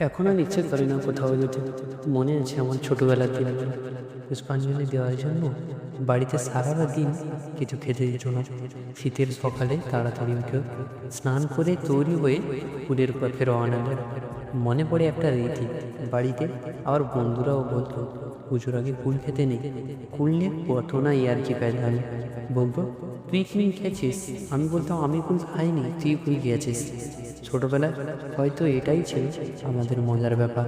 এখন আর ইচ্ছে করে না কোথাও যেতে। মনে আছে আমার ছোটোবেলার দিনগুলো। পুষ্পাঞ্জলি দেওয়ার জন্য বাড়িতে সারাটা দিন কিছু খেতে দিত না। শীতের সকালে তাড়াতাড়ি উঠে স্নান করে তৈরি হয়ে ফুলের পথে রওনা দেয়। মনে পড়ে একটা রীতি, বাড়িতে আবার বন্ধুরাও বলতো পুজোর আগে কুল খেতে নেই। কুল নিয়ে কত না ইয়ার্কি পেলাম। বলতো তুই কুল খেয়েছিস, আমি বলতাম আমি কুল খাইনি, তুই কুল খেয়েছিস। ছোটবেলায় হয়তো এটাই ছিল আমাদের মজার ব্যাপার।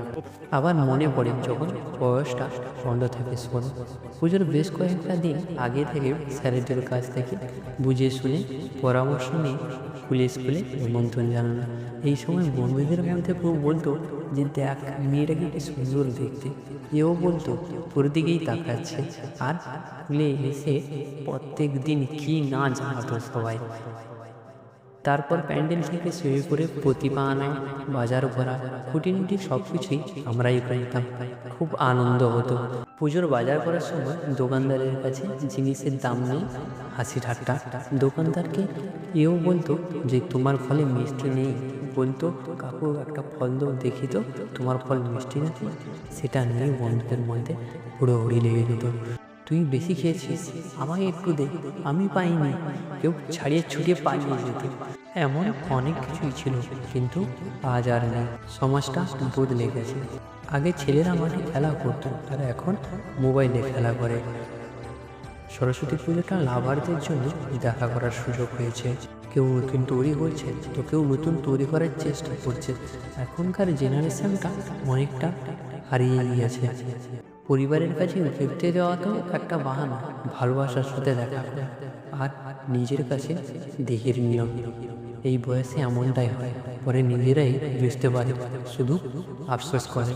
আবার মনে পড়ে যখন বয়সটা বন্ধ থাকে শোন, পুজোর বেশ কয়েকটা দিন আগে থেকে স্যারেদের কাছ থেকে বুঝে শুনে পরামর্শ নিয়ে স্কুলে নিমন্ত্রণ জানানো। এই সময় বন্ধুদের মধ্যে কেউ বলতো যে দেখ মেয়েটাকে কি সুন্দর দেখতে, এও বলতো তোর দিকেই তাকাচ্ছে। আর স্কুলে এসে প্রত্যেক দিন কি না জানাতো সবাই। তারপর প্যান্ডেল থেকে শুরু করে প্রতিমা আনা, বাজার করা, খুঁটিনুটি সব কিছুই আমরাই করতাম। খুব আনন্দ হতো। পুজোর বাজার করার সময় দোকানদারের কাছে জিনিসের দাম নিয়ে হাসি ঠাট্টা। দোকানদারকে এও বলতো যে তোমার ফলে মিষ্টি নেই, বলতো কাকু একটা ফল দাও দেখি তো তোমার ফল মিষ্টি নাকি। সেটা নিয়ে বন্ধুদের মধ্যে হুড়োহুড়ি লেগে যেত। তুই বেশি খেয়েছিস, আমাকে একটু দে, আমি পাইনি। কেউ ছাড়িয়ে ছুটিয়ে পালিয়ে যেত। এমন অনেক কিছুই ছিল, কিন্তু আজ আর নেই। সমাজটা বদলে গেছে। আগে ছেলেরা মাঠে খেলা করতো, আর এখন মোবাইলে খেলা করে। সরস্বতী পুজোটা লাভারদের জন্য দেখা করার সুযোগ হয়েছে। কেউ নতুন তৈরি করছে, তো কেউ নতুন তৈরি করার চেষ্টা করছে। এখনকার জেনারেশনটা অনেকটা হারিয়ে গিয়েছে। পরিবারের কাছে ঘুরতে দেওয়া তো একটা বাহানা, ভালোবাসার সাথে দেখা করা, আর নিজের কাছে দেহের নিয়ম। এই বয়সে এমনটাই হয়, পরে নিজেরাই বুঝতে পারে, শুধু আফসোস করে।